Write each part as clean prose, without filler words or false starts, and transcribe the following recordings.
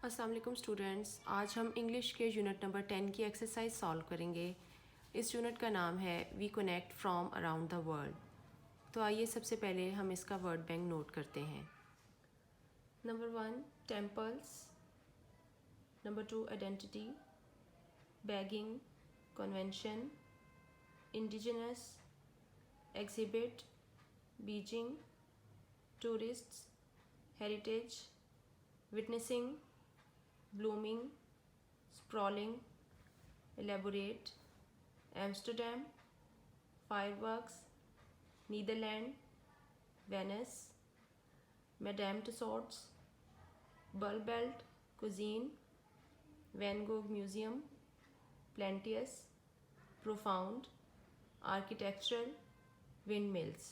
अस्सलाम वालेकुम स्टूडेंट्स, आज हम इंग्लिश के यूनिट नंबर 10 की एक्सरसाइज सॉल्व करेंगे। इस यूनिट का नाम है we connect from around the world. तो आइए सबसे पहले हम इसका वर्ड बैंक नोट करते हैं। Number 1 temples, number 2 identity, bagging, convention, indigenous, exhibit, Beijing, tourists, heritage, witnessing, blooming, sprawling, elaborate, Amsterdam, fireworks, Netherlands, Venice, Madame Tussauds, Bulb Belt, Cuisine, Van Gogh Museum, Plenteous, Profound, Architectural, Windmills।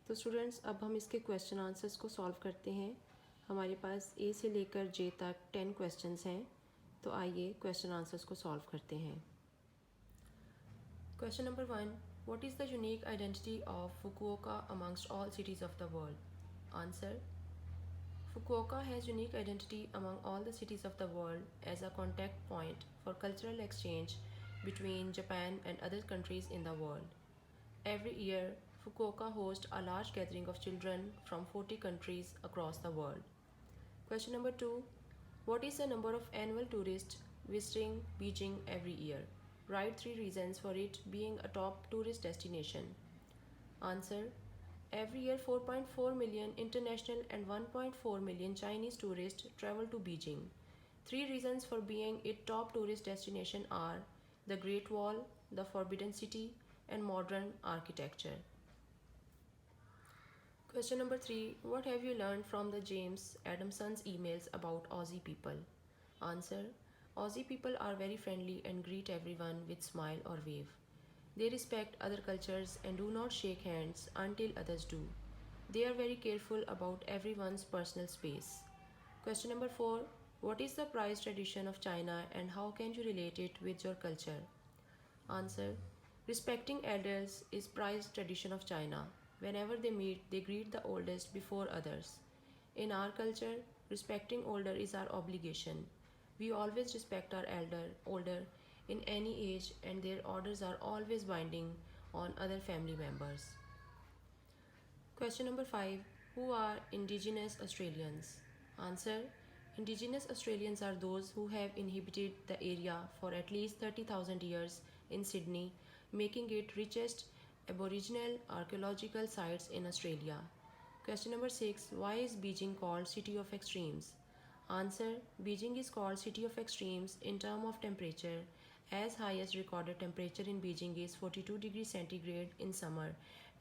तो students अब हम इसके question answers को solve करते हैं। हमारे पास ए से लेकर जे तक 10 क्वेश्चंस हैं। तो आइए क्वेश्चन आंसर्स को सॉल्व करते हैं। Question number 1, what is the unique identity of Fukuoka amongst all cities of the world? Answer, Fukuoka has unique identity among all the cities of the world as a contact point for cultural exchange between Japan and other countries in the world. Every year, Fukuoka hosts a large gathering of children from 40 countries across the world. Question number 2. What is the number of annual tourists visiting Beijing every year? Write 3 reasons for it being a top tourist destination. Answer. Every year 4.4 million international and 1.4 million Chinese tourists travel to Beijing. 3 reasons for being its top tourist destination are the Great Wall, the Forbidden City, and modern architecture. Question number 3. What have you learned from the James Adamson's emails about Aussie people? Answer. Aussie people are very friendly and greet everyone with smile or wave. They respect other cultures and do not shake hands until others do. They are very careful about everyone's personal space. Question number 4. What is the prize tradition of China and how can you relate it with your culture? Answer. Respecting elders is prized tradition of China. Whenever they meet, they greet the oldest before others. In our culture, respecting older is our obligation. We always respect our older in any age and their orders are always binding on other family members. Question number 5. Who are Indigenous Australians? Answer. Indigenous Australians are those who have inhabited the area for at least 30,000 years in Sydney, making it richest Aboriginal archaeological sites in Australia. Question number 6. Why is Beijing called City of Extremes? Answer. Beijing is called City of Extremes in terms of temperature, as highest recorded temperature in Beijing is 42 degrees centigrade in summer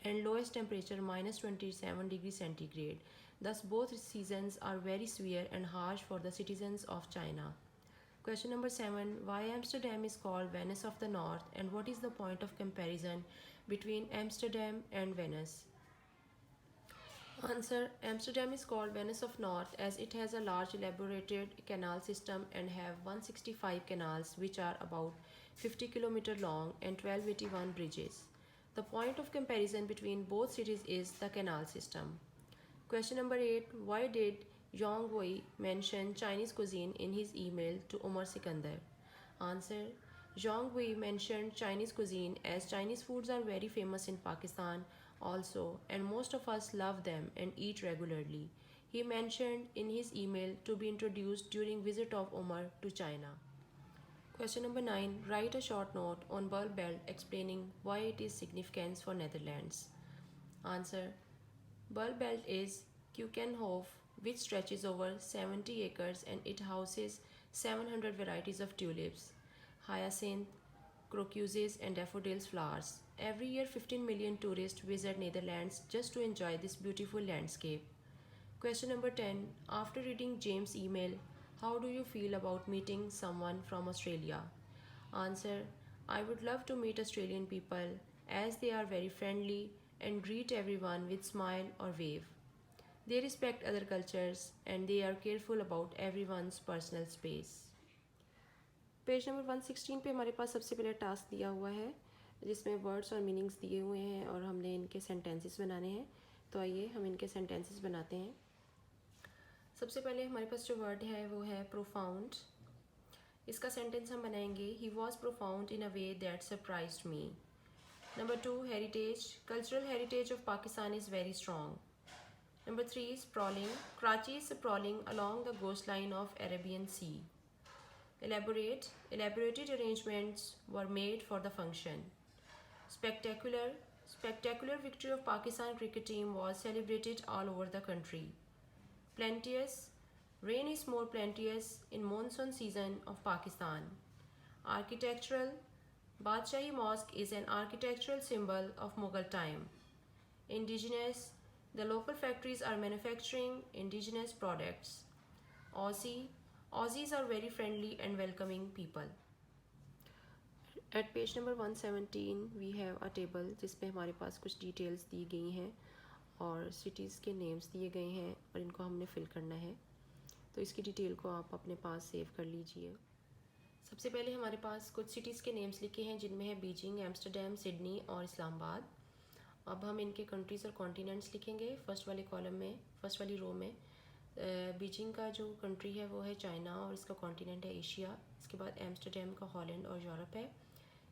and lowest temperature minus 27 degrees centigrade. Thus both seasons are very severe and harsh for the citizens of China. Question number 7. Why Amsterdam is called Venice of the North and what is the point of comparison between Amsterdam and Venice? Answer. Amsterdam is called Venice of North as it has a large elaborated canal system and have 165 canals which are about 50 km long and 1281 bridges. The point of comparison between both cities is the canal system. Question number 8. Why did Yang Wei mention Chinese cuisine in his email to Umar Sikandar? Answer. Zhang Wei mentioned Chinese cuisine as Chinese foods are very famous in Pakistan also and most of us love them and eat regularly. He mentioned in his email to be introduced during visit of Umar to China. Question number 9. Write a short note on Bulb Belt explaining why it is significant for Netherlands. Answer. Bulb Belt is Keukenhof, which stretches over 70 acres and it houses 700 varieties of tulips, hyacinth, crocuses and daffodils flowers. Every year 15 million tourists visit Netherlands just to enjoy this beautiful landscape. Question number 10. After reading James' email, how do you feel about meeting someone from Australia? Answer. I would love to meet Australian people as they are very friendly and greet everyone with smile or wave. They respect other cultures and they are careful about everyone's personal space. Page number 116 पे हमारे पास सबसे पहले task दिया हुआ है जिसमें words और meanings दिए हुए हैं और हमने इनके सेंटेंसेस बनाने हैं। तो आइए हम इनके सेंटेंसेस बनाते हैं। सबसे पहले हमारे पास जो वर्ड है वो है प्रोफाउंड। इसका सेंटेंस हम बनाएंगे, he was profound in a way that surprised me. Number 2, heritage. Cultural heritage of Pakistan is very strong. Number 3, sprawling. Karachi is sprawling along the coastline of Arabian Sea. Elaborate. Elaborated arrangements were made for the function. Spectacular. Spectacular victory of Pakistan cricket team was celebrated all over the country. Plenteous. Rain is more plenteous in monsoon season of Pakistan. Architectural. Badshahi Mosque is an architectural symbol of Mughal time. Indigenous. The local factories are manufacturing indigenous products. Aussie. Aussies are very friendly and welcoming people. At page number 117 we have a table जिसमें हमारे पास कुछ details दी गई हैं और cities के names दिए गए हैं और इनको हमने fill करना है। तो इसकी डिटेल को आप अपने पास सेव कर लीजिए। सबसे पहले हमारे पास कुछ सिटीज़ के नेम्स लिखे हैं जिनमें है बीजिंग, एम्स्टरडेम, सिडनी और इस्लामाबाद। अब हम इनके कंट्रीज़ और कॉन्टिनेंट्स लिखेंगे। फर्स्ट वाले कॉलम में, फर्स्ट वाली रो में बीजिंग का जो कंट्री है वो है चाइना और इसका कॉन्टिनेंट है एशिया। इसके बाद एम्स्टरडेम का हॉलैंड और यूरोप है।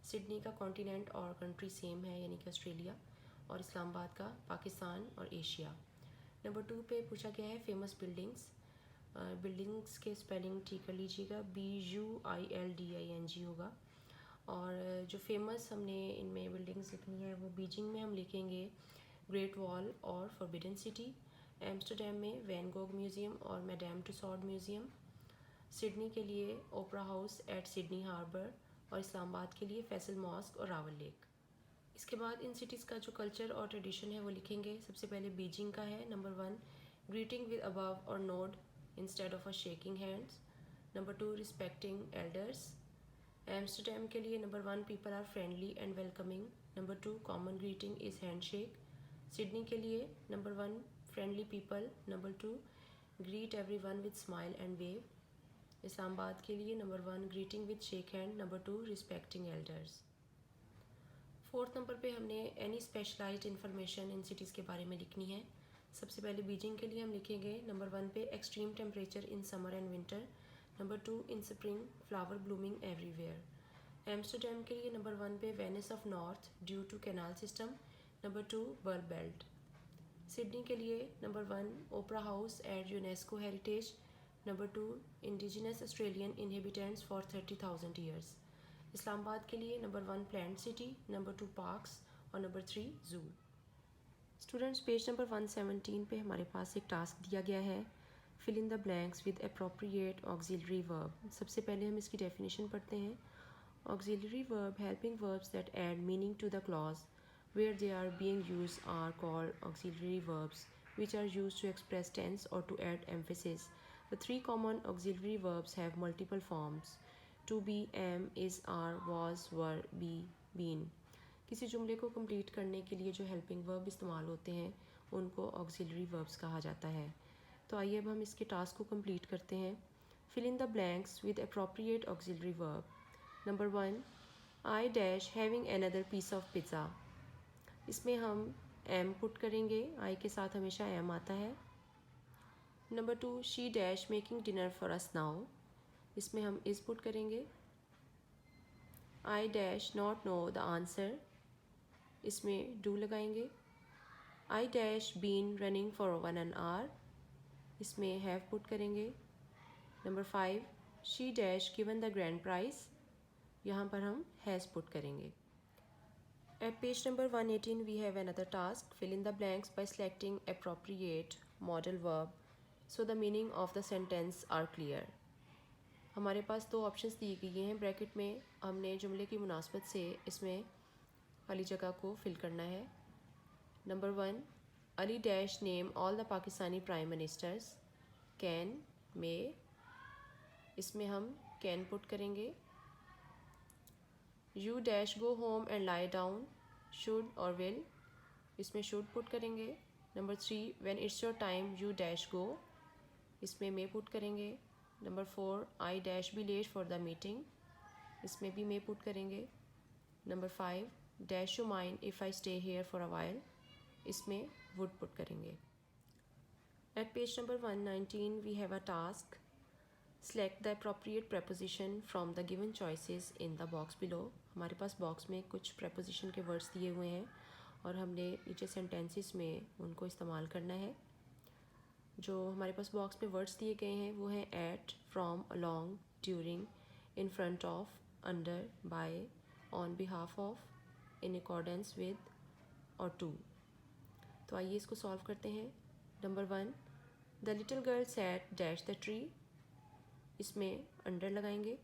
सिडनी का कॉन्टिनेंट और कंट्री सेम है यानी कि ऑस्ट्रेलिया। और इस्लामाबाद का पाकिस्तान और एशिया। नंबर 2 पे पूछा गया है फेमस बिल्डिंग्स। बिल्डिंग्स के स्पेलिंग ठीक कर लीजिएगा, BUILDING होगा। और जो फेमस हमने इनमें बिल्डिंग्स लिखनी है वो बीजिंग में हम लिखेंगे ग्रेट वॉल और फॉरबिडन सिटी। एम्स्टरडेम में वैन गोग म्यूज़ियम और मैडम टुसॉड म्यूज़ियम। सिडनी के लिए ओपरा हाउस एट सिडनी हार्बर और इस्लामाबाद के लिए फैसल मॉस्क और रावल लेक। इसके बाद इन सिटीज़ का जो कल्चर और ट्रेडिशन है वो लिखेंगे। सबसे पहले बीजिंग का है नंबर 1, ग्रीटिंग विद अबव और nod instead of a shaking hands. Number 2, respecting elders. Amsterdam के लिए number 1, people are friendly and welcoming. Number 2, common greeting is handshake. Sydney के लिए number 1, friendly people. Number 2, greet everyone with smile and wave. Islamabad के लिए number 1, greeting with shake hand. Number 2, respecting elders. Fourth number पे हमने any specialised information in cities के बारे में लिखनी है। सबसे पहले बीजिंग के लिए हम लिखेंगे नंबर 1 पे extreme temperature in summer and winter. Number 2, in spring flower blooming everywhere. Amsterdam के लिए नंबर 1 पे Venice of north due to canal system. Number 2, burl belt. Sydney के लिए number 1, opera house at UNESCO heritage. Number 2, indigenous Australian inhabitants for 30,000 years. Islamabad के लिए number 1, plant city. Number 2, parks और number 3, zoo. Students, page number 117 पे हमारे पास एक task दिया गया है, fill in the blanks with appropriate auxiliary verb. सबसे पहले हम इसकी डेफिनेशन पढ़ते हैं। Auxiliary verb helping verbs that add meaning to the clause where they are being used are called auxiliary verbs, which are used to express tense or to add emphasis. The three common auxiliary verbs have multiple forms: to be, am, is, are, was, were, be, been. किसी जुमले को complete करने के लिए जो helping verb इस्तेमाल होते हैं उनको ऑक्सिलरी वर्ब्स कहा जाता है। तो आइए अब हम इसके टास्क को कंप्लीट करते हैं। Fill in the blanks with appropriate auxiliary verb. Number 1, I dash having another piece of pizza. इसमें हम एम पुट करेंगे, आई के साथ हमेशा एम आता है। Number 2, she dash making dinner for us now. इसमें हम इज़ पुट करेंगे। I dash not know the answer. इसमें डू लगाएंगे। I dash been running for 1 hour। इसमें हैव पुट करेंगे। Number 5, she dash given the grand prize. यहाँ पर हम हैज़ पुट करेंगे। At page number 118 we have another task. Fill in the blanks by selecting appropriate modal verb so the meaning of the sentence are clear. हमारे पास दो options दिए गए हैं bracket में। हमने जुमले की मुनासबत से इसमें खाली जगह को फिल करना है। Number 1, Ali dash name all the Pakistani prime ministers. Can, may, इसमें हम कैन पुट करेंगे। You dash go home and lie down. Should और विल, इसमें शुड पुट करेंगे। Number 3, when it's your time you dash go. इसमें may put करेंगे। Number 4, I dash be late for the meeting. इसमें भी may put करेंगे। Number 5, dash you mind if I stay here for a while. इसमें would put करेंगे। At page number 119, we have a task. Select the appropriate preposition from the given choices in the box below. हमारे पास box में कुछ preposition के words दिए हुए हैं और हमने नीचे sentences में उनको इस्तेमाल करना है. जो हमारे पास बॉक्स में वर्ड्स दिए गए हैं वो हैं at, from, along, during, in front of, under, by, on behalf of, in accordance with और to. तो आइए इसको सॉल्व करते हैं. Number 1, the little girl sat dash the tree. इसमें अंडर लगाएंगे.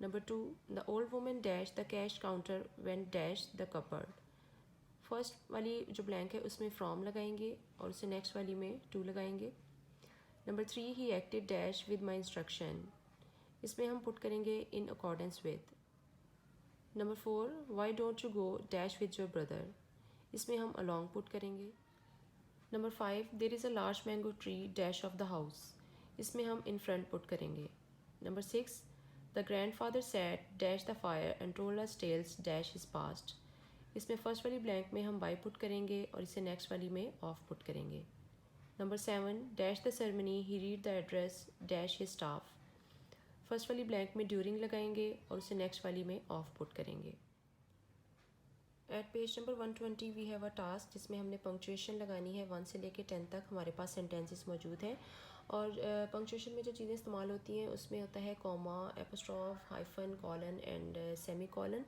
Number 2, the old woman dash the cash counter when dash the cupboard. First वाली जो ब्लैंक है उसमें फ्रॉम लगाएंगे और उससे नेक्स्ट वाली में टू लगाएंगे. Number 3, he acted dash with my instruction. इसमें हम पुट करेंगे in accordance with. Number 4, why don't you go dash with your brother. इसमें हम अलॉन्ग पुट करेंगे. Number 5, there is a large mango tree dash of the house. इसमें हम in front put करेंगे. Number 6, the grandfather sat dash the fire and told us tales dash his past. इसमें first वाली blank में हम by put करेंगे और इसे नेक्स्ट वाली में ऑफ पुट करेंगे. Number 7, dash the ceremony he read the address dash his staff. First वाली ब्लैंक में ड्यूरिंग लगाएंगे और उसे नेक्स्ट वाली में ऑफ पुट करेंगे. At page number 120 we have a task जिसमें हमने पंक्चुएशन लगानी है. 1 से लेकर 10 तक हमारे पास सेंटेंसेस मौजूद हैं और पंक्चुएशन में जो चीज़ें इस्तेमाल होती हैं उसमें होता है comma, apostrophe, hyphen, colon and semicolon.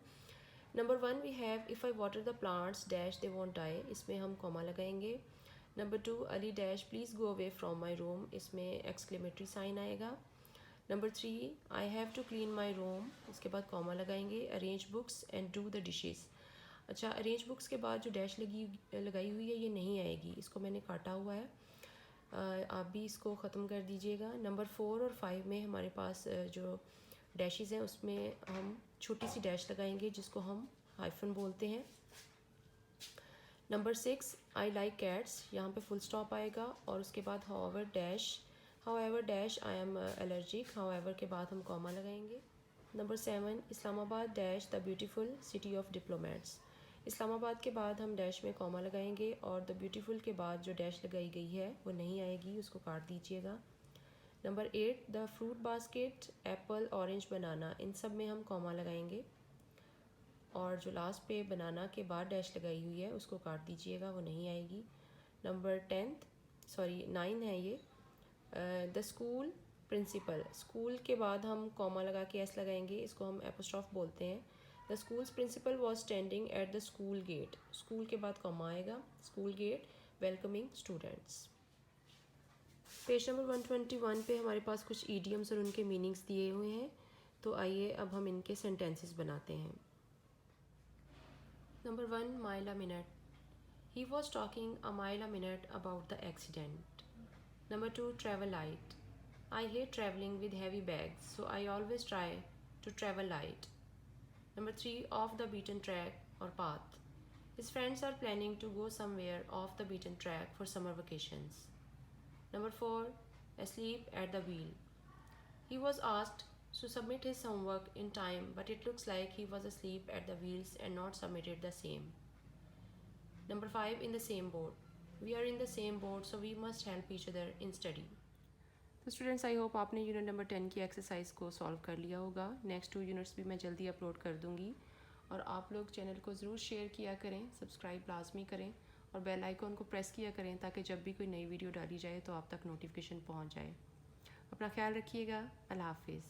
Number 1 we have if I water the plants dash they won't die. इसमें हम कॉमा लगाएंगे. Number 2, Ali dash please go away from my room. इसमें एक्सक्लेमेटरी साइन आएगा. Number 3, I have to clean my room. इसके बाद comma लगाएंगे. Arrange books and do the dishes. अच्छा, arrange books के बाद जो डैश लगाई हुई है ये नहीं आएगी, इसको मैंने काटा हुआ है. आप भी इसको ख़त्म कर दीजिएगा. नंबर 4 और 5 में हमारे पास जो डैशेस हैं उसमें हम छोटी सी डैश लगाएंगे जिसको हम हाइफन बोलते हैं. Number 6, I like cats. यहाँ पे फुल स्टॉप आएगा और उसके बाद however dash I am allergic. However के बाद हम कॉमा लगाएंगे. Number 7, Islamabad dash the beautiful city of diplomats. Islamabad के बाद हम डैश में कॉमा लगाएंगे और द ब्यूटीफुल के बाद जो डैश लगाई गई है वो नहीं आएगी, उसको काट दीजिएगा. Number 8, the fruit basket apple, orange, banana. इन सब में हम कॉमा लगाएंगे और जो लास्ट पे बनाना के बाद डैश लगाई हुई है उसको काट दीजिएगा, वो नहीं आएगी. नंबर 9 है ये. The school principal. स्कूल के बाद हम कॉमा लगा के एस लगाएंगे, इसको हम एपोस्ट्रॉफ बोलते हैं. The school's principal was standing at the school gate. School के बाद कॉमा आएगा. School gate welcoming students. Page number 121 पे हमारे पास कुछ ईडियम्स और उनके मीनिंग्स दिए हुए हैं. तो आइए अब हम इनके सेंटेंसेस बनाते हैं. Number 1, mile a minute. He was talking a mile a minute about the accident. Number 2, travel light. I hate traveling with heavy bags, so I always try to travel light. Number 3, off the beaten track or path. His friends are planning to go somewhere off the beaten track for summer vacations. Number 4, asleep at the wheel. He was asked to submit his homework in time, but it looks like he was asleep at the wheels and not submitted the same. Number 5, in the same boat. We are in the same boat, so we must help each other in study. तो students, I hope आपने unit number 10 की exercise को solve कर लिया होगा. Next 2 units भी मैं जल्दी अपलोड कर दूँगी और आप लोग चैनल को ज़रूर शेयर किया करें, सब्सक्राइब लाजमी करें और बेल आइकॉन को प्रेस किया करें ताकि जब भी कोई नई वीडियो डाली जाए तो आप तक नोटिफिकेशन पहुँच जाए. अपना ख्याल रखिएगा. अल्लाह हाफिज़.